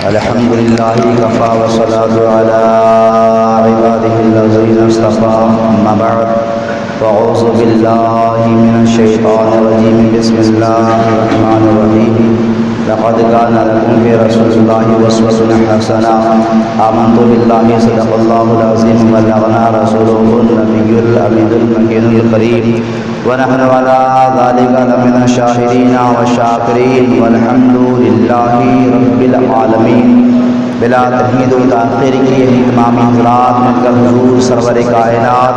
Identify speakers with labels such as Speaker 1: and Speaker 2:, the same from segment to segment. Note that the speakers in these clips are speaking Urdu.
Speaker 1: الحمد لله كفى والصلاة على عباده الذين اصطفى أما بعد فأعوذ بالله من الشيطان الرجيم بسم الله الرحمن الرحيم لقد كان لكم في رسول الله أسوة حسنة آمنت بالله صدق الله العظيم وبلغنا رسوله النبي الأمين المكين الكريم ونحن على ذلك لمن الشاهدين والشاكرين والحمد لله رب العالمين بلا تمہید و تاخیر کی تمام حضرات مل کر حضور سرور کائنات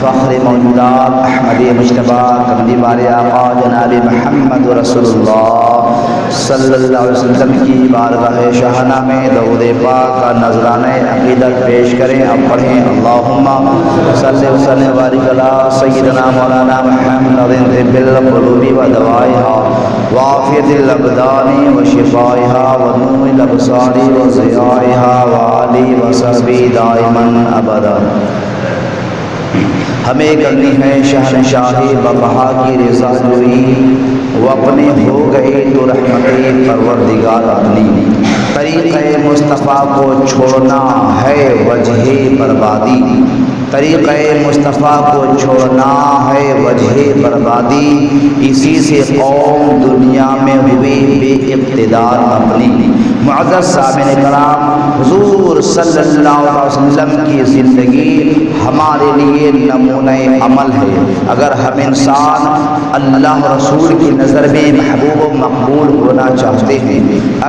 Speaker 1: فخر موجودات احمد مجتبی کملی والے آقا جناب محمد رسول اللہ صلی اللہ علیہ وسلم کی بارگاہ شاہانہ میں درود پاک کا نذرانہ عقیدت پیش کریں اب پڑھیں اللہم صلی وسلم وبارک علی سیدنا مولانا محمد طب القلوب و دوائها وعافیت الابدان و شفائها و نور الابصار و ضیائها و آلہ و صحبہ دائما ابدا۔ ہمیں کرنی ہے شہنشاہی بقا کی رضا جوئی، وہ اپنے ہو گئے تو رحمت پروردگار اپنی، طریقہ مصطفیٰ کو چھوڑنا ہے وجہ بربادی، طریقہ مصطفیٰ کو چھوڑنا ہے وجہ بربادی، اسی سے قوم دنیا میں ہوئی بے اقتدار اپنی۔ معزز سامعین کرام، حضور صلی اللہ علیہ وسلم کی زندگی ہمارے لیے نمونہ عمل ہے۔ اگر ہم انسان اللہ رسول کی نظر میں محبوب و مقبول ہونا چاہتے ہیں،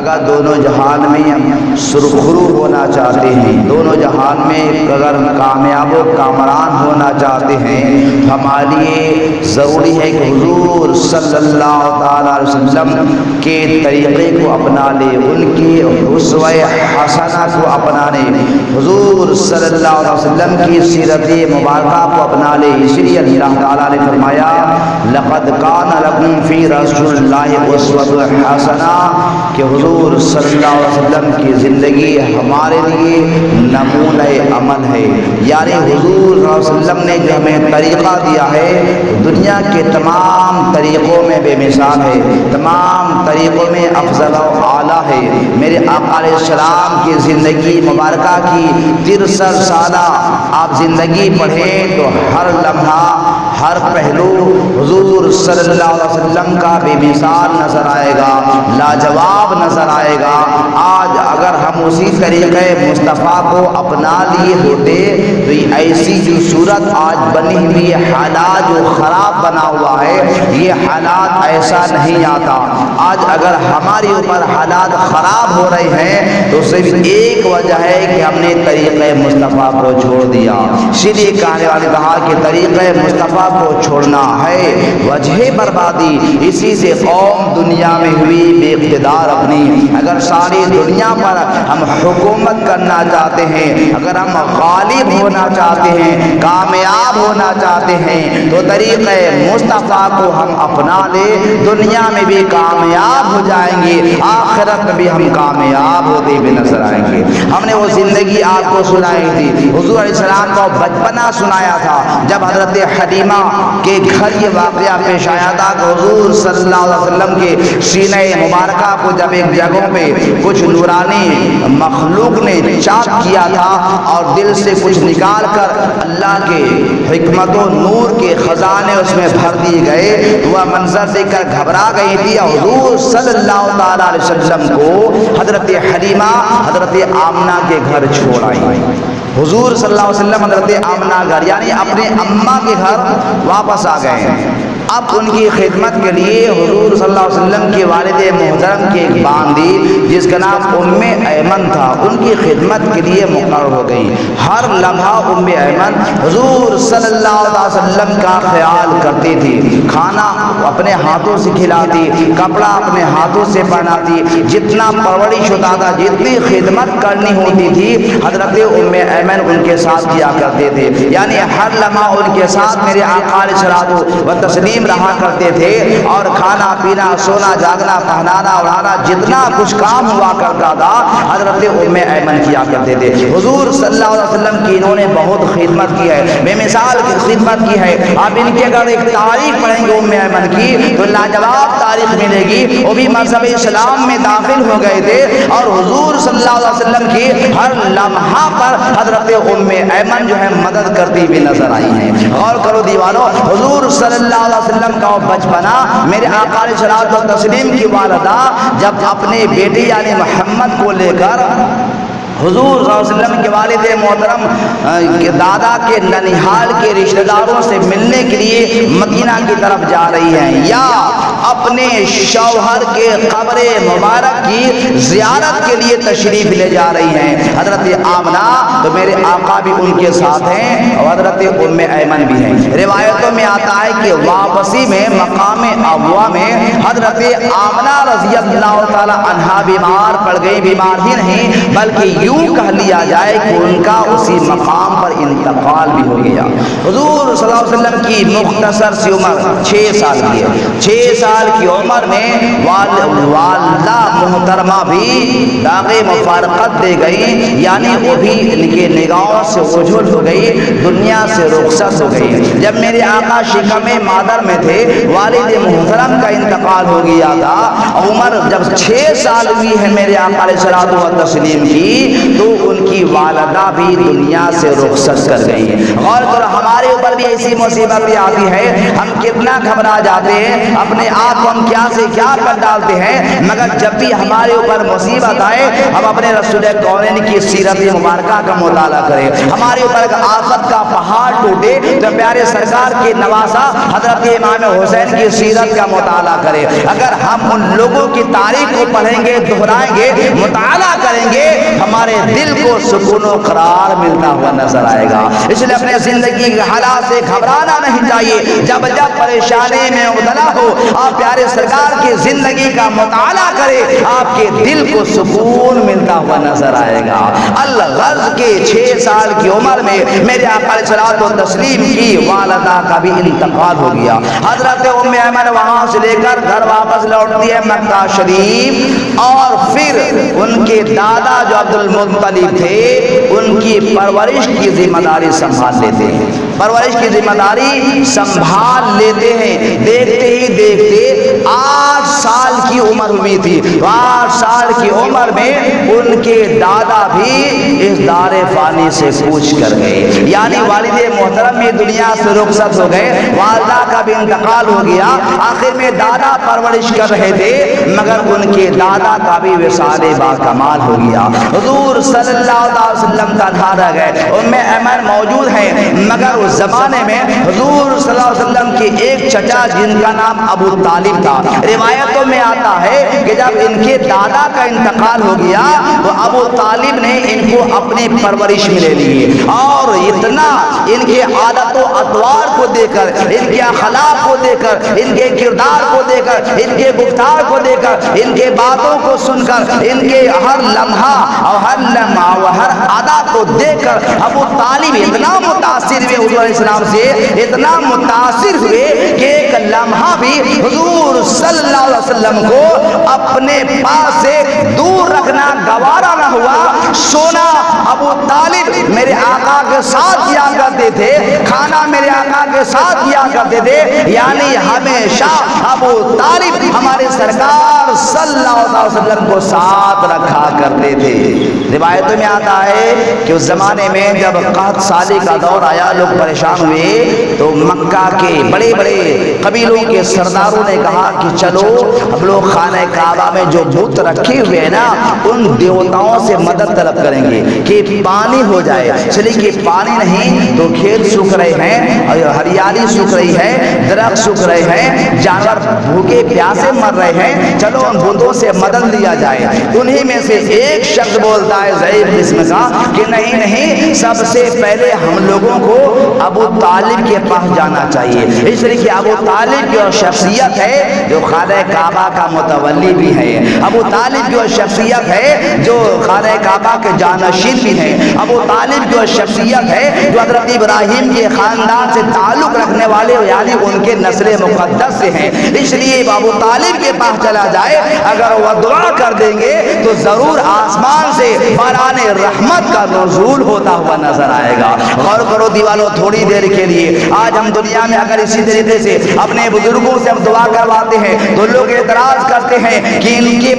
Speaker 1: اگر دونوں جہان میں سرخرو ہونا چاہتے ہیں، دونوں جہان میں اگر کامیاب و کامران ہونا چاہتے ہیں، ہمارے لیے ضروری ہے کہ حضور صلی اللہ تعالیٰ علیہ وسلم کے طریقے کو اپنا لے، ان کی اسوہ حسنہ کو اپنا لے، حضور صلی اللہ علیہ وسلم کی سیرت مبارکہ کو اپنا لے۔ اس لیے اللہ تعالیٰ نے فرمایا لقد کان لکم فی رسول اللہ اسوۃ حسنہ، کہ حضور صلی اللہ علیہ وسلم کی زندگی ہمارے لیے نمونہ عمل ہے، یعنی حضور صلی اللہ علیہ وسلم نے جو ہمیں طریقہ دیا ہے دنیا کے تمام طریقوں میں بے مثال ہے، تمام طریقوں میں افضل و اعلیٰ ہے۔ میرے آقا علیہ السلام کی زندگی مبارکہ کی 63 سالہ آپ زندگی پڑھیں تو ہر لمحہ ہر پہلو حضور صلی اللہ علیہ وسلم کا بے مثال نظر آئے گا، لاجواب نظر آئے گا۔ آج اگر ہم اسی طریقے مصطفیٰ کو اپنا لیے ہوتے تو یہ ایسی جو صورت آج بنی ہوئی حالات جو خراب بنا ہوا ہے، یہ حالات ایسا نہیں آتا۔ آج اگر ہمارے اوپر حالات خراب ہو رہے ہیں تو صرف ایک وجہ ہے کہ ہم نے طریقہ مصطفیٰ کو چھوڑ دیا۔ اسی لیے کہنے والے کہا کہ طریقہ مصطفیٰ کو چھوڑنا ہے وجہ بربادی، اسی سے قوم دنیا میں ہوئی بے اقتدار اپنی۔ اگر ساری دنیا پر ہم حکومت کرنا چاہتے ہیں، اگر ہم غالب ہونا چاہتے ہیں، کامیاب ہونا چاہتے ہیں تو طریقہ مصطفیٰ کو ہم اپنا لے، دنیا میں بھی کامیاب ہو جائیں گے، آخرت میں بھی ہم کامیاب ہوتے ہوئے نظر آئیں گے۔ ہم نے وہ زندگی آپ کو سنائی تھی، حضور علیہ السلام کا بچپنا سنایا تھا، جب حضرت حلیمہ کے گھر یہ واقعہ پیش آیا تھا کہ حضور صلی اللہ علیہ وسلم کے سینہ مبارکہ کو جب ایک جگہوں پہ کچھ نورانی مخلوق نے چاک کیا تھا اور دل سے کچھ نکال کر اللہ کے حکمت و نور کے خزانے اس میں بھر دیے گئے، تو وہ منظر دیکھ کر گھبرا گئی تھی۔ حضور صلی اللہ تعالیٰ علیہ وسلم کو حضرت حلیمہ حضرت آمنہ کے گھر چھوڑ آئی۔ حضور صلی اللہ علیہ وسلم حضرت آمنہ گھر یعنی اپنے اماں کے گھر واپس آ گئے ہیں۔ اب ان کی خدمت کے لیے حضور صلی اللہ علیہ وسلم کے والد محترم کی ایک باندی جس کا نام ام ایمن تھا، ان کی خدمت کے لیے مقرر ہو گئی۔ ہر لمحہ ام ایمن حضور صلی اللہ علیہ وسلم کا خیال کرتی تھی، کھانا اپنے ہاتھوں سے کھلاتی، کپڑا اپنے ہاتھوں سے پہناتی، جتنا پرورش ہوتا تھا، جتنی خدمت کرنی ہوتی تھی حضرت ام ایمن ان کے ساتھ کیا کرتے تھے۔ یعنی ہر لمحہ ان کے ساتھ میرے آقا علیہ الصلوۃ و تسلیم تسلیم رہا کرتے تھے اور کھانا پینا سونا جاگنا پہنانا اڑانا جتنا کچھ کام ہوا کرتا تھا حضرت ام ایمن کیا کرتے تھے. حضور صلی اللہ علیہ وسلم کی انہوں نے بہت خدمت کی ہے, بے مثال کی خدمت کی ہے. آپ ان کی اگر ایک تاریخ پڑھیں گے ام ایمن کی تو لاجواب تاریخ ملے گی. وہ بھی مذہب اسلام میں داخل ہو گئے تھے اور حضور صلی اللہ علیہ وسلم کی ہر لمحہ پر حضرت ام ایمن جو ہے مدد کرتی ہوئی نظر آئی ہیں. غور کرو دیوانو, حضور صلی اللہ علیہ وسلم کا بچپنا, میرے آقا علیہ الصلوۃ والتسلیم کی والدہ جب اپنے بیٹے یعنی محمد کو لے کر حضور صلی اللہ علیہ وسلم کے والد محترم دادا کے ننیحال کے رشتہ داروں سے ملنے کے لیے مدینہ کی طرف جا رہی ہیں یا اپنے شوہر کے قبر مبارک کی زیارت کے لیے تشریف لے جا رہی ہیں. حضرت آمنہ تو میرے آقا بھی ان کے ساتھ ہیں اور حضرت ام ایمن بھی ہیں. روایتوں میں آتا ہے کہ واپسی میں مقام ابوا میں حضرت آمنہ رضی اللہ تعالی عنہا بیمار پڑ گئی. بیمار ہی نہیں بلکہ یوں کہہ لیا جائے کہ ان کا اسی مقام پر انتقال بھی ہو گیا. حضور صلی اللہ علیہ وسلم کی مختصر سی عمر 6 سال کی ہے. 6 سال کی عمر میں والدہ محترمہ بھی داغ مفارقت دے گئی, یعنی وہ بھی ان کے نگاہوں سے اوجھل ہو گئی, دنیا سے رخصت ہو گئی. جب میرے آقا شکم مادر میں تھے والد محترم کا انتقال ہو گیا تھا. عمر جب 6 سال ہوئی ہے میرے آقا علیہ الصلوۃ والتسلیم کی تو ان کی والدہ بھی دنیا سے رخصت کر گئی. غور کرو, ہمارے اوپر بھی ایسی مصیبت بھی آتی ہے, ہم کتنا گھبرا جاتے ہیں, اپنے آپ کو ہم کیا سے کیا کر ڈالتے ہیں, مگر جب بھی ہمارے اوپر مصیبت آئے ہم اپنے رسول کونین کی سیرت مبارکہ کا مطالعہ کریں. ہمارے اوپر آفت کا پہاڑ ٹوٹے تو پیارے سرکار کے نواسا حضرت امام حسین کی سیرت کا مطالعہ کریں. اگر ہم ان لوگوں کی تاریخ کو پڑھیں گے, دہرائیں گے, مطالعہ کریں گے, ہمارے دل کو سکون و قرار ملتا ہوا نظر آئے گا. اس لیے اپنے زندگی کے حالات سے گھبرانا نہیں چاہیے. جب جب پریشانی میں مبتلا ہو آپ پیارے سرکار کی زندگی کا مطالعہ کریں, آپ کے دل کو سکون ملتا ہوا نظر آئے گا. الغرض کے 6 سال کی عمر میں میرے آقا علیہ الصلوۃ والتسلیم کی والدہ کا بھی انتقال ہو گیا. حضرت ام ایمن وہاں سے لے کر گھر واپس لوٹتی ہے مکہ شریف, اور پھر ان کے دادا جو عبد المطلب تھے ان کی پرورش کی ذمہ داری سنبھال لیتے ہیں. پرورش کی ذمہ داری سنبھال لیتے ہیں. دیکھتے ہی دیکھتے 8 سال کی عمر ہوئی تھی. 8 سال کی عمر میں ان کے دادا بھی اس دار فانی سے کوچ کر گئے, یعنی والد محترم میں دنیا سے رخصت ہو گئے, والدہ کا بھی انتقال ہو گیا. آخر میں دادا پرورش کر رہے تھے مگر ان کے دادا کا بھی وصال با کمال ہو گیا. حضور صلی اللہ علیہ وسلم کا گھر رہ گئے. ام ایمن موجود ہیں مگر اس زمانے میں حضور صلی اللہ علیہ وسلم کے ایک چچا جن کا نام ابو طالب تھا. روایتوں میں آتا ہے کہ جب ان کے دادا کا انتقال ہو گیا تو ابو طالب نے ان کو اپنے پرورش میں لے لیے, اور اتنا ان کے عادت و اطوار کو دیکھ کر, ان کے اخلاق کو دیکھ کر, ان کے کردار کو دیکھ کر, ان کے گفتار کو دیکھ کر, ان کے باتوں کو سن کر, ان کے ہر لمحہ اور ہر ادا کو دیکھ کر ابو طالب اتنا متاثر ہوئے حضور علیہ السلام سے, اتنا متاثر ہوئے کہ ایک لمحہ بھی حضور صلی اللہ علیہ وسلم کو اپنے پاس سے دور رکھنا گوارا نہ ہوا. سونا ابو طالب میرے آقا کے ساتھ کیا کرتے تھے, کھانا میرے آقا کے ساتھ کیا کرتے تھے, یعنی ہمیشہ ابو طالب ہمارے سرکار صلی اللہ علیہ وسلم کو ساتھ رکھا کرتے تھے. روایتوں میں آتا ہے کہ اس زمانے میں جب قحط سالی کا دور آیا, لوگ پریشان ہوئے, تو مکہ کے بڑے بڑے قبیلوں کے سرداروں نے کہا کہ چلو ہم لوگ خانہ کعبہ میں جو بت رکھے ہوئے ہیں نا ان دیوتاؤں سے مدد طلب کریں گے کہ پانی ہو جائے. چلیے کہ پانی نہیں تو کھیت سوکھ رہے ہیں, اور ہریالی سوکھ رہی ہے, درخت سوکھ رہے ہیں, جانور بھوکے پیاسے مر رہے ہیں, چلو ان بتوں سے مدد لیا جائے. انہی میں سے ایک شخص بولتا ہے ضعیف قسم کا کہ نہیں نہیں، سب سے پہلے ہم لوگوں کو ابو طالب کے پاس جانا چاہیے، اس لیے کہ ابو طالب کی شخصیت ہے جو خانہ کعبہ کا متولی بھی ہے، ابو طالب کی شخصیت ہے جو خانہ کعبہ کے جانشین بھی ہے، ابو طالب کی شخصیت ہے جو حضرت ابراہیم کے خاندان سے تعلق رکھنے والے یعنی ان کے نسل مقدس سے ہیں. اس لیے ابو طالب کے پاس چلا جائے، اگر وہ دعا کر دیں گے تو ضرور آسمان سے باران رحمت کا نزول ہوتا ہوا نظر آئے گا. غور کرو دیوالوں تھوڑی دیر کے لیے، آج ہم دنیا میں اگر اسی طریقے سے اپنے بزرگوں سے ہم دعا کرواتے ہیں تو لوگ اعتراض کرتے ہیں کہ ان کے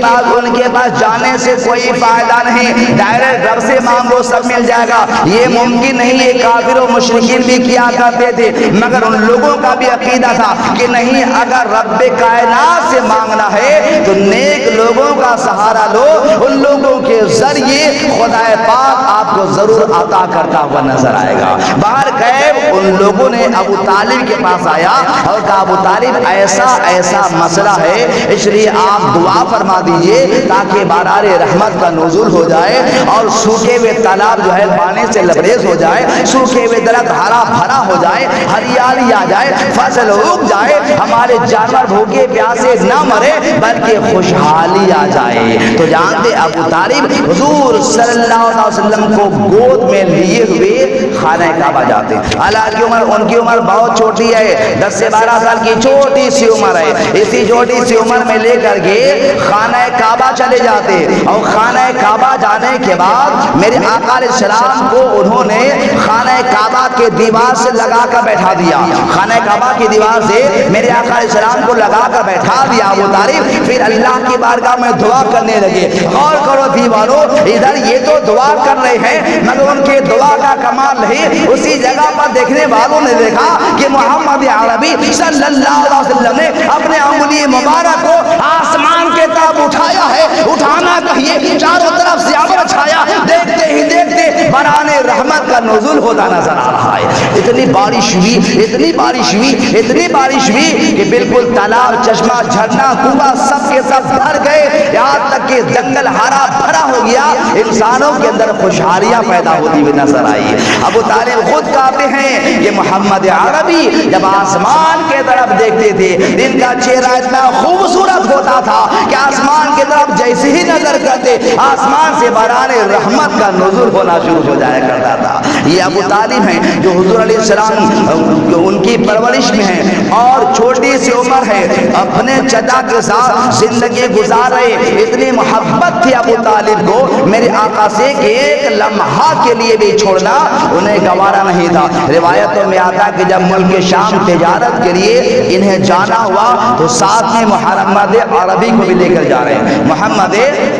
Speaker 1: پاس جانے سے کوئی فائدہ نہیں، ڈائریکٹ رب سے مانگو سب مل جائے گا. یہ ممکن نہیں، یہ کافر و مشرکین بھی کیا کرتے تھے، مگر ان لوگوں کا بھی عقیدہ تھا کہ نہیں، اگر رب کائنات سے مانگنا ہے تو نیک لوگوں کا سہارا لو، ان لوگوں کے ذریعے خدا پاک آپ کو ضرور عطا کرتا ہوا نظر آئے گا. باہر غیب ان لوگوں نے ابو طالب کے پاس آیا اور کہا ابو طالب ایسا ایسا مسئلہ ہے، اس لیے آپ دعا فرما دیجئے تاکہ باران رحمت کا نزول ہو جائے اور سوکھے ہوئے تالاب جو ہے پانی سے لبریز ہو جائے، سوکھے ہوئے درخت ہرا بھرا ہو جائے، ہریالی آ جائے، فصل اگ جائے، ہمارے جانور بھوکے پیاسے نہ مرے بلکہ خوشحالی آ جائے. تو جانتے ابو طالب حضور صلی اللہ علیہ وسلم کو گود میں لیے ہوئے خانہ کعبہ جاتے. حالانکہ ان کی عمر بہت چھوٹی ہے، 10 سے 12 سال کی چھوٹی سی عمر ہے. اسی چھوٹی سی عمر میں لے کر کے خانہ کعبہ چلے جاتے اور خانہ کعبہ جانے کے بعد میرے آقا علیہ السلام کو انہوں نے خانہ کعبہ کے دیوار سے لگا کر بیٹھا دیا. خانہ کعبہ کی دیوار سے میرے آقا علیہ السلام کو لگا کر بیٹھا دیا ابو طالب. پھر اللہ کی بارگاہ میں دعا کرنے لگے. غور کرو دیواروں، ادھر یہ تو دعا کر رہے ہیں مگر ان کے دعا کا کمال نہیں، اسی جگہ پر دیکھنے والوں نے دیکھا کہ محمد عربی صلی اللہ علیہ وسلم نے اپنے انگلی مبارک کو آسمان کے طرف اٹھایا ہے. اٹھانا کہیے، چاروں طرف سے ابر چھایا، دیکھتے ہی دیکھتے باران رحمت کا نزول ہوتا نظر آ رہا ہے. اتنی بارش ہوئی، اتنی بارش ہوئی، اتنی بارش ہوئی کہ بالکل تالاب، چشمہ، جھرنا، کنواں سب کے سب بھر گئے، یہاں تک کہ جنگل ہرا بھرا ہو گیا. انسانوں کے اندر خوشحالیاں پیدا ہوتی ہوئی نظر آئی. ابو طالب خود کہتے ہیں کہ محمد عربی جب آسمان کے طرف دیکھتے تھے ان کا چہرہ اتنا خوبصورت ہوتا تھا کہ آسمان کے طرف جیسے ہی نظر کرتے آسمان سے باران رحمت کا نزول ہونا شروع ہو جایا کرتا تھا. یہ ابو طالب ہیں جو حضور علیہ السلام ان کی پرورش میں ہیں اور چھوٹی سی عمر ہے، اپنے چچا کے ساتھ زندگی گزار رہے. اتنی محبت تھی ابو طالب کو میرے آقا سے کہ ایک لمحہ کے لیے بھی چھوڑنا انہیں گوارا نہیں تھا. روایتوں میں آتا کہ جب ملک شام تجارت کے لیے انہیں جانا ہوا تو ساتھ میں محمد عربی کو بھی لے کر جا رہے ہیں، محمد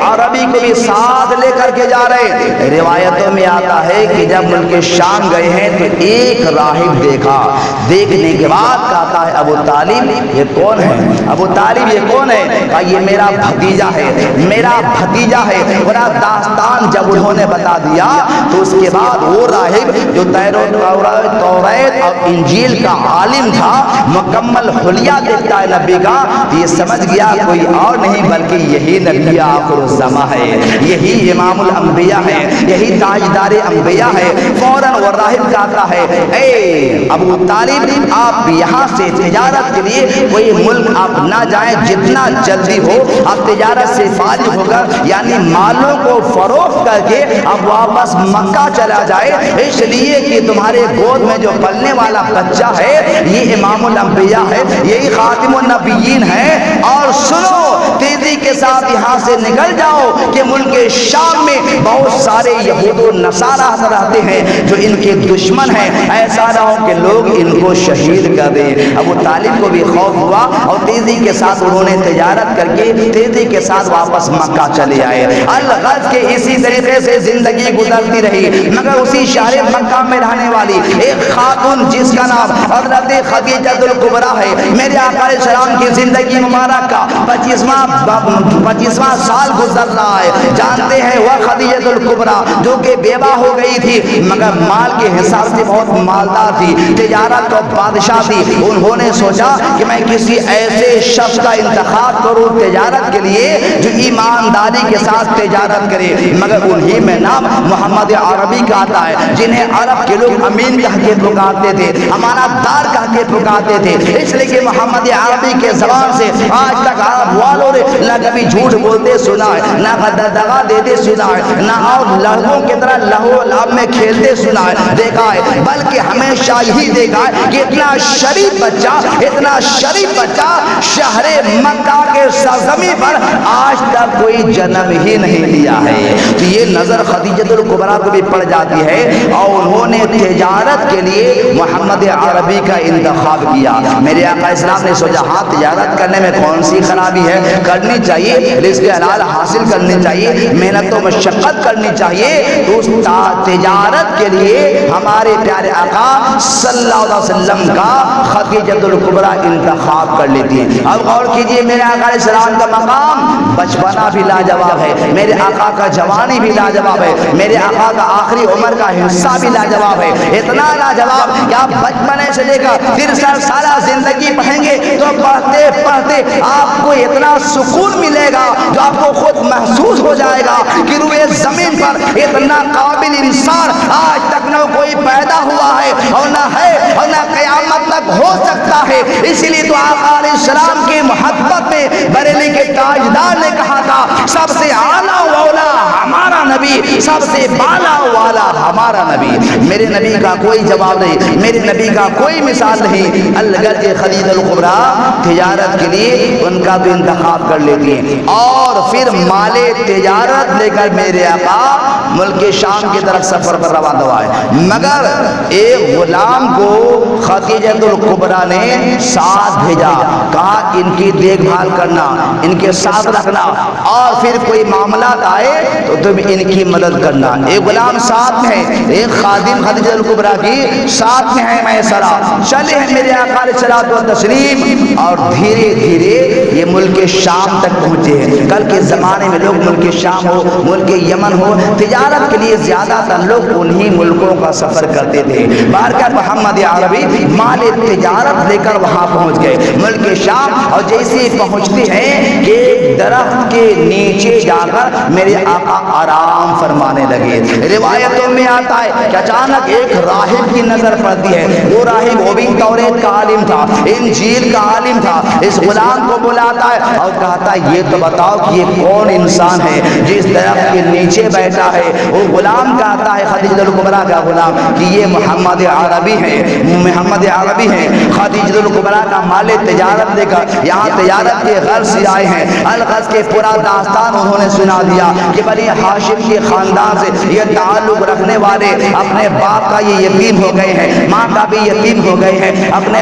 Speaker 1: عربی کو بھی ساتھ لے کر کے جا رہے ہیں. روایتوں میں آتا ہے کہ جب ملک شام گئے ہیں تو ایک راہب دیکھا، دیکھنے کے بعد کہتا ہے ابو طالب یہ کون ہے؟ ابو طالب یہ کون ہے؟ کہا یہ میرا بھتیجا ہے، میرا بھتیجا ہے. پورا داستان جب انہوں نے بتا دیا تو اس کے بعد وہ راہب جو توریت اور انجیل کا عالم تھا، مکمل حلیہ دیکھتا ہے نبی کا، یہ سمجھ گیا کوئی اور نہیں بلکہ یہی نبی آخر الزماں ہے، یہی امام الانبیاء ہے، یہی تاجدار انبیاء ہے. فوراً وہ راہب کہتا ہے اے ابو طالب آپ یہاں سے تجارت کے لیے کوئی ملک آپ نہ جائیں، جتنا جلدی ہو آپ تجارت سے فارغ ہو کر یعنی مالوں کو فروخت کر کے اب واپس مکہ چلا جائے، اس لیے کہ تمہارے گود میں جو پلنے والا بچہ ہے یہ امام الانبیاء ہے، یہی خاتم النبیین ہے. اور سنو تیزی کے ساتھ یہاں سے نکل جاؤ کہ ملک شام میں بہت سارے یہود و نصارہ رہتے ہیں جو ان کے دشمن ہیں، ایسا نہ ہو کہ لوگ ان کو شہید کر دیں. ابو طالب کو بھی خوف ہوا اور تیزی کے ساتھ انہوں نے تجارت کر کے تیزی کے ساتھ واپس مکہ چلے آئے. الغرض کے اسی طریقے سے زندگی گزرتی رہی مگر اسی شہر مکہ میں رہنے والی ایک خاتون جس کا نام حضرت خدیجہ الکبریٰ ہے، میرے آقا علیہ السلام کی زندگی مبارک کا 25واں 25واں سال گزر رہا ہے. جانتے ہیں وہ خدیجہ الکبریٰ جو کہ بیوہ ہو گئی تھی مگر مال کے حساب سے بہت مالدار تھی, تجارت تو بادشاہ تھی. انہوں نے سوچا کہ میں کسی ایسے شخص کا انتخاب کروں تجارت کے لیے جو ایمانداری کے ساتھ تجارت کرے. مگر انہی میں نام محمد عربی کا آتا ہے جنہیں عرب کے لوگ امین کہہ کے پکارتے تھے, امانت دار کہہ کے پکارتے تھے, اس لیے کہ محمد عربی کے زبان سے آج تک عرب والوں نے نہ کبھی جھوٹ بولتے سنا ہے, نہ دغا دیتے سنا ہے, نہ اور لڑکوں کی طرح لہو لعب میں کھیلتے سنا ہے دیکھا ہے, بلکہ ہمیشہ یہی دیکھا ہے کہ اتنا شریف بچہ شہر مکہ کے سرزمین پر آج تک کوئی جنم ہی نہیں لیا ہے. تو یہ نظر خدیجہ الکبریٰ کو بھی پڑ جاتی ہے اور انہوں نے تجارت کے لیے محمد عربی کا انتخاب کیا. میرے آقا اسلام نے سوچا ہاں تجارت کرنے میں کون سی خرابی ہے, کرنی چاہیے, رزق حلال حاصل کرنی چاہیے, محنت و مشقت کرنی چاہیے. تو اس تجارت کے لیے ہمارے پیارے آقا صلی اللہ علیہ وسلم کا خدیجہ الکبریٰ انتخاب کر لیتی ہے. اب غور کیجئے میرے آقا علیہ السلام کا مقام بچپنا بھی لاجواب ہے, میرے آقا کا جوانی بھی لاجواب ہے, میرے آقا کا آخری عمر کا حصہ بھی لاجواب ہے. اتنا لاجواب کہ آپ بچپنے سے لے کر 63 سالہ زندگی پڑھیں گے تو پڑھتے پڑھتے آپ کو اتنا سکون ملے گا جو آپ کو خود محسوس ہو جائے گا کہ روئے زمین پر اتنا قابل انسان آج تک نہ کوئی پیدا ہوا ہے اور نہ ہے اور نہ قیامت تک ہو سکتا ہے. اسی لیے تو آقا علیہ السلام کی محبت میں بریلی کے تاجدار نے کہا تھا سب سے اعلیٰ والا ہمارا نبی, سب سے بالا والا ہمارا نبی. میرے نبی کا کوئی جواب نہیں, میرے نبی کا کوئی مثال نہیں. الگر کے خدیجہ الکبریٰ تجارت کے لیے ان کا بھی انتخاب کر لیتی ہیں اور پھر مال تجارت لے کر میرے آقا ملک شام کی طرف سفر پر روانہ ہوا ہے. مگر ایک غلام کو خدیجہ الکبریٰ نے ساتھ بھیجا, کہا ان کی دیکھ بھال کرنا, ان کے ساتھ رکھنا اور پھر کوئی معاملات آئے تو تم ان کی مدد کرنا. ایک غلام ساتھ میں ہے, ایک خادم خدیجہ الکبریٰ کی ساتھ میں ہے میسرہ. چلے ہیں میرے آقا علیہ الصلوۃ والتسلیم اور دھیرے دھیرے یہ ملک شام تک پہنچے ہیں. کل کے زمانے میں لوگ ملک شام ہو, ملک یمن ہو, تجارت کے لیے زیادہ تر لوگ انہی ملکوں کا سفر کرتے تھے. بارکہ محمد عربی مال تجارت لے کر وہاں پہنچ گئے ملک شام. اور جیسے پہنچتے ہیں کہ درخت کے نیچے جا کر میرے آقا آرام فرمانے لگے. روایتوں میں آتا ہے کہ اچانک ایک راہب کی نظر پڑتی ہے. وہ راہب وہ بھی توریت کا عالم تھا, انجیل کا عالم تھا. اس غلام کو بلاتا ہے اور کہتا ہے یہ تو بتاؤ کہ یہ کون انسان ہے جس درخت کے نیچے بیٹھا ہے. وہ غلام کہتا ہے خدیجہ الکبریٰ کا غلام کہ یہ محمد عربی ہے, محمد عربی ہیں. خدیجہ الکبریٰ کا مال تجارت لے کر یہاں تجارت کے غرض سے آئے ہیں. الغرض کے پورا داستان انہوں نے سنا دیا کہ بنی ہاشم کے خاندان سے یہ تعلق رکھنے والے اپنے باپ کا یہ یتیم ہو گئے ہیں, ماں کا بھی یتیم ہو گئے ہیں, اپنے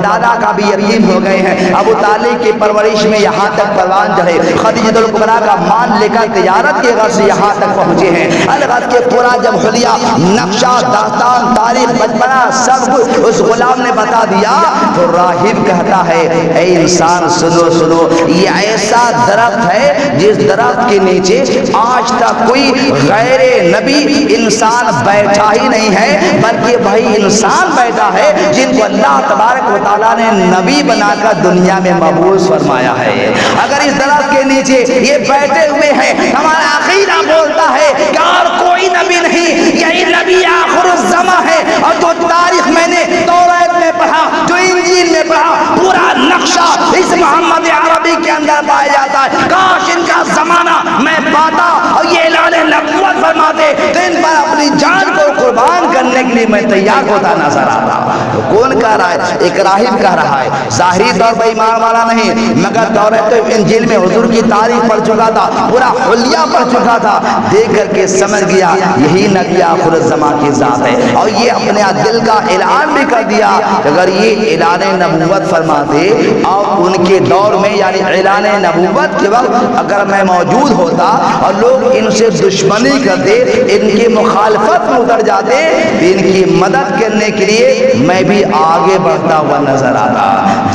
Speaker 1: دادا کا بھی یتیم ہو گئے ہیں. ابو طالب کی پرورش میں یہاں تک پروان چڑھے. خدیجہ الکبریٰ کا مال لے کر تجارت کے غرض سے یہاں تک پہنچے ہیں. الغرض کے پورا جب حلیہ نقشہ داستان تاریخ بچپنا سب کچھ اس غلام نے بتا دیا تو راہب کہتا ہے اے انسان سنو سنو, یہ ایسا درخت ہے جس درخت کے نیچے آج تک کوئی غیر نبی انسان بیٹھا ہی نہیں ہے, بلکہ وہی انسان بیٹھا ہے جن کو اللہ تبارک و تعالیٰ نے نبی بنا کر دنیا میں مبعوث فرمایا ہے. اگر اس درخت کے نیچے یہ بیٹھے ہوئے ہیں, ہمارا عقیدہ بولتا ہے کہ اور کوئی نبی نہیں, یہی نبی آخر الزمان ہے. اور جو تاریخ میں نے توریت میں پڑھا, جو انجیل میں پڑھا, پورا نقشہ اس محمد عربی کے اندر پایا جاتا ہے. کاش ان کا زمانہ میں پاتا اور یہ اعلان نبوت فرماتے تو ان پر اپنی جان کو قربان کرنے کے لیے میں تیار ہوتا نظر آتا. تو کون کہہ رہا ہے؟ ایک راہب کہہ رہا ہے, ظاہری طور پر ایمان والا نہیں, مگر توریت و انجیل میں حضور کی تاریخ پڑھ چکا تھا, پورا حلیہ پڑھ چکا تھا. دیکھ کر کے سمجھ گیا یہی نبی آخر الزمان کی ذات ہے. اور یہ اپنے دل کا اعلان بھی کر دیا کہ اگر یہ اعلان نبوت فرماتے اور ان کے دور میں یعنی اعلان نبوت کے وقت اگر میں موجود ہوتا اور لوگ ان سے دشمنی کرتے, ان کی مخالفت میں اتر جاتے, ان کی مدد کرنے کے لیے میں بھی آگے بڑھتا ہوا نظر آتا.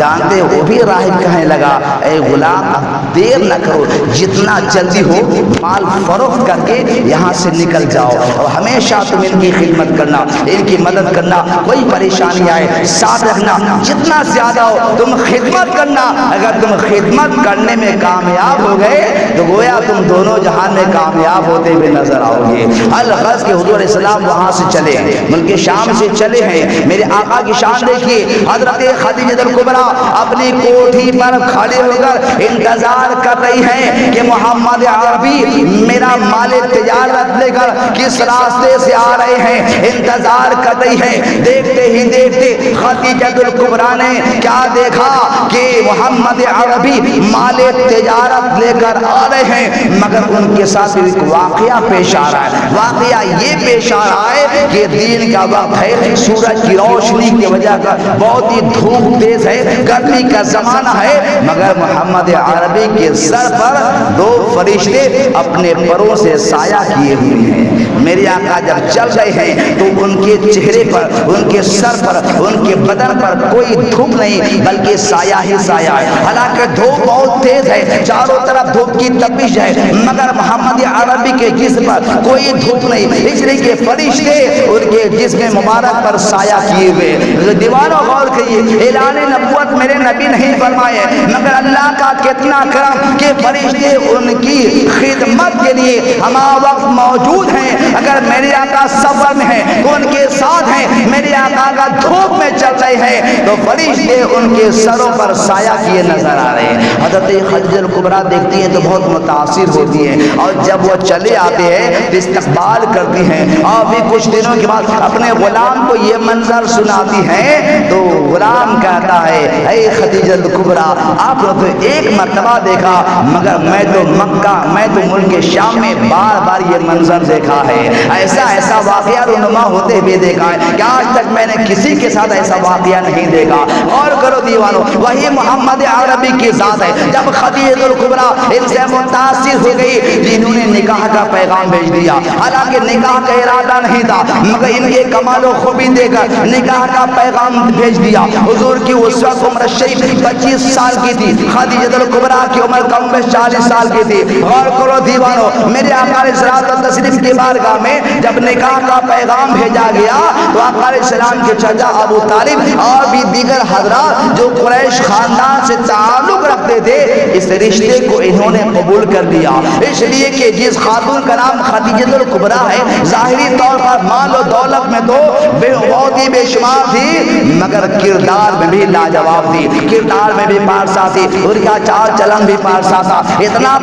Speaker 1: جانتے وہ بھی راہب کہنے لگا اے غلام اب دیر نہ کرو، جتنا جلدی ہو مال فروخت کر کے یہاں سے نکل جاؤ، اور ہمیشہ تم ان کی خدمت کرنا، ان کی مدد کرنا، کوئی پریشانی آئے ساتھ رکھنا، جتنا زیادہ ہو تم خدمت کرنا۔ اگر تم خدمت کرنے میں کامیاب ہو گئے تو گویا تم دونوں جہان میں کامیاب ہوتے ہوئے نظر آؤ گے۔ الغرض کہ حضور علیہ السلام وہاں سے چلے، ملک شام سے چلے ہیں۔ میرے آقا کی شان دیکھیے، حضرت خدیجہ الکبریٰ اپنی کوٹھی پر کھڑے ہو کر انتظار کر رہی ہیں کہ محمد عربی میرا مال تجارت لے کر کس راستے سے آ رہے ہیں، انتظار کر رہی ہیں۔ دیکھتے ہی دیکھتے خدیجہ الکبریٰ نے کیا دیکھا کہ محمد عربی مال تجارت لے کر آ رہے ہیں، مگر ان کے ساتھ ایک واقعہ پیش آ رہا ہے۔ واقعہ یہ پیش آ رہا ہے کہ دین کا وقت ہے، سورج کی روشنی کی وجہ کا بہت ہی دھوپ تیز ہے، گرمی کا زمانہ ہے، مگر محمد عربی کے سر پر دو فرشتے اپنے پروں سے سایہ کیے ہوئے ہیں۔ میرے آقا جب چل رہے ہیں تو ان کے چہرے پر، ان کے سر پر، ان کے بدن پر کوئی دھوپ نہیں بلکہ سایہ ہی سایہ ہے۔ حالانکہ دھوپ بہت تیز ہے، چاروں طرف دھوپ کی تپش ہے، مگر محمد عربی کے جسم پر کوئی دھوپ نہیں، اس لیے کہ فرشتے ان کے جسم مبارک پر سایہ کیے ہوئے۔ دیوانوں غور کیجیے، اعلان نبوت میرے نبی نہیں فرمائے، مگر اللہ کا کتنا کرم کہ فرشتے ان کی خدمت کے لیے ہما وقت موجود ہیں۔ اگر میرے آقا سفر میں ہیں تو ان کے ساتھ ہیں، میرے آقا کا دھوپ میں چل رہے ہیں تو فرشتے ان کے سروں پر سایہ کیے نظر آ رہے ہیں۔ حضرت خدیجہ الکبریٰ دیکھتی ہیں تو بہت متاثر ہوتی ہیں، اور جب وہ چلے آتے ہیں تو استقبال کرتی ہیں، اور بھی کچھ دنوں کے بعد اپنے غلام کو یہ منظر سناتی ہیں تو غلام کہتا ہے اے خدیجہ الکبریٰ آپ نے تو ایک مرتبہ دیکھا، مگر میں تو مکہ، میں تو ملک شام میں بار بار یہ منظر دیکھا ہے، ایسا ایسا واقعہ رونما ہوتے ہوئے دیکھا ہے کہ آج تک میں نے کسی کے ساتھ ایسا واقعہ نہیں دیکھا۔ اور کرو دیوانو، وہی محمد عربی کی ذات ہے۔ جب خدیجہ الکبریٰ ان سے متاثر ہو گئی، جنہوں نے نکاح کا پیغام بھیج دیا، حالانکہ نکاح کا ارادہ نہیں تھا، مگر ان کے کمال و خوبی دے کر نکاح کا پیغام بھیج دیا۔ حضور کی اس وقت عمر شریف 25 سال کی تھی، خدیجہ الکبریٰ کی عمر کم میں 40 سال کی تھی۔ غور کرو دیوانو، میرے آقا علیہ الصلوۃ والتسلیم کی بارگاہ میں جب نکاح کا پیغام بھیجا گیا تو آقا علیہ السلام کے چچا ابو طالب اور بھی دیگر حضرات جو قریش خاندان سے تعلق رکھتے تھے، اس رشتے کو انہوں نے قبول کر لیا، اس لیے کہ جس خاتون کا نام خدیجہ الکبریٰ ہے، ظاہری طور پر مال و دولت میں تو بہت ہی بے شمار تھی، مگر کردار میں بھی لاجواب تھی، کردار میں بھی پارسا تھی، ان کا چال چلن بھی پارسا تھا، اتنا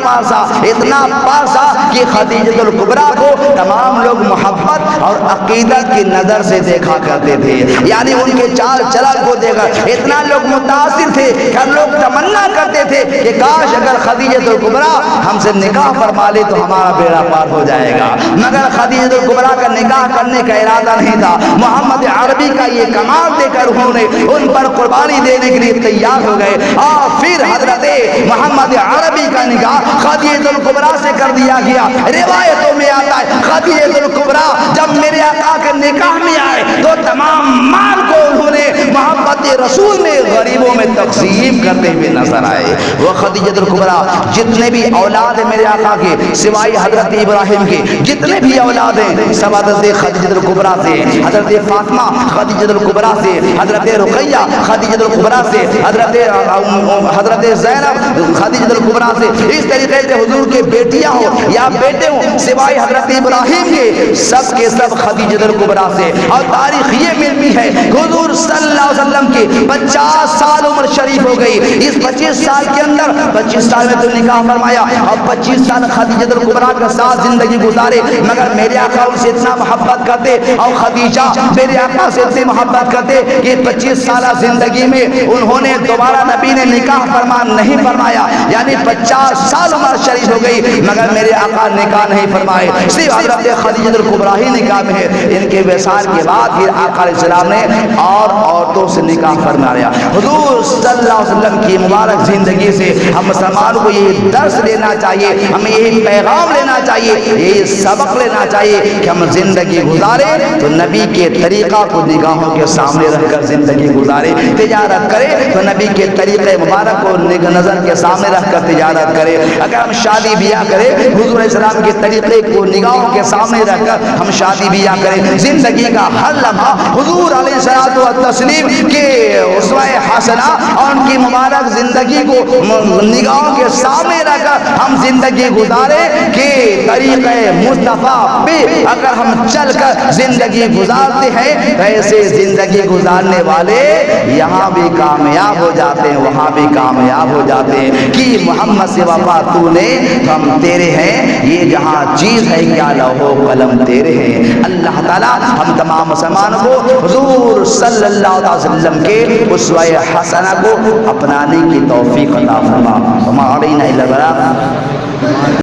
Speaker 1: پارسا کہ خدیجہ الکبریٰ کو تمام لوگ محبت اور عقیدت کی نظر سے دیکھا کرتے تھے، یعنی ان کے چال چلن کو دیکھ کر اتنا لوگ متاثر تھے کہ لوگ تمنا کرتے تھے کہ کاش اگر خدیجہ الکبریٰ ہم سے نکاح فرما لے تو ہمارا بیڑا پار ہو جائے گا، مگر خدیجہ الکبریٰ کا نکاح کرنے کا ارادہ نہیں تھا۔ محمد عربی کا یہ کمال دے کر انہوں نے ان پر قربانی دینے کے لیے تیار ہو گئے، اور پھر حضرت محمد عربی کا نکاح خدیجہ الکبریٰ سے کر دیا گیا۔ روایتوں میں آتا ہے خدیجہ الکبریٰ جب میرے آقا کے نکاح میں آئے تو تمام مال کو انہوں نے محبت رسول میں غریبوں میں تقسیم کرتے ہوئے نظر آئے۔ وہ خدیجہ الکبریٰ جتنے بھی اولاد ہیں میرے آقا کے سوائے حضرت ابراہیم کے، جتنے بھی اولاد ہیں سب حضرت خدیجہ الکبریٰ سے، حضرت فاطمہ خدیجہ الکبریٰ سے، حضرت رقیہ خدیجہ الکبریٰ سے، حضرت زینب خدیجہ الکبریٰ سے، اس طریقے سے حضور کے بیٹیاں ہوں یا بیٹے ہوں سوائے حضرت ابراہیم کے سب خدیجہ الکبریٰ سے۔ اور تاریخ یہ ملتی ہے حضور صلی اللہ علیہ وسلم کی 50 سال عمر شریف ہو گئی، اس 25 سال کے اندر 25 سال میں تو نکاح فرمایا اور 25 سال خدیجہ الکبریٰ کے ساتھ زندگی گزارے، مگر میرے آقا ان سے اتنا محبت کرتے اور خدیجہ میرے آقا سے اتنی محبت کرتے کہ 25 سالہ زندگی میں انہوں نے دوبارہ نبی نے نکاح فرمان نہیں فرمایا، یعنی 50 سال عمر شریف ہو گئی مگر میرے آقا نکاح نہیں فرمائے، صرف حضرت خدیجہ الکبریٰ ہی نکاح میں ہے۔ ان کے وصال کے بعد پھر آقا علیہ السلام نے اور عورتوں سے نکاح فرمایا۔ حضور صلی اللہ علیہ وسلم کی مبارک زندگی سے ہم مسلمانوں کو یہ درس لینا چاہیے، ہمیں یہ پیغام لینا چاہیے، یہ سبق لینا چاہیے کہ ہم زندگی گزارے تو نبی کے طریقہ کو نگاہوں کے سامنے رکھ کر زندگی گزارے، تجارت کرے تو نبی کے طریقے مبارک کو نظر کے سامنے رکھ کر تجارت کرے، اگر ہم شادی بیاہ کرے حضور علیہ السلام کے طریقے کو نگاہوں کے سامنے رکھ کر ہم شادی بیاہ کریں، زندگی کا ہر لمحہ حضور علیہ الصلوۃ والتسلیم کے اسوہ حسنہ اور ان کی مبارک زندگی کو نگاہوں کے سامنے رکھ کر ہم زندگی گزارے کہ طریقے مصطفیٰ پہ اگر ہم چل کر زندگی گزارتے ہیں، ایسے زندگی گزارنے والے یہاں بھی کامیاب ہو جاتے ہیں، وہاں بھی کامیاب ہو جاتے ہیں کہ محمد سے وفا تو نے ہم تیرے ہیں، یہ جہاں چیز ہے کیا لوح و قلم تیرے ہیں۔ اللہ تعالیٰ ہم تمام مسلمانوں کو حضور صلی اللہ علیہ وسلم کے اسوہ حسنہ کو اپنانے کی توفیق عطا فرما۔ وما علینا الا البلاغ۔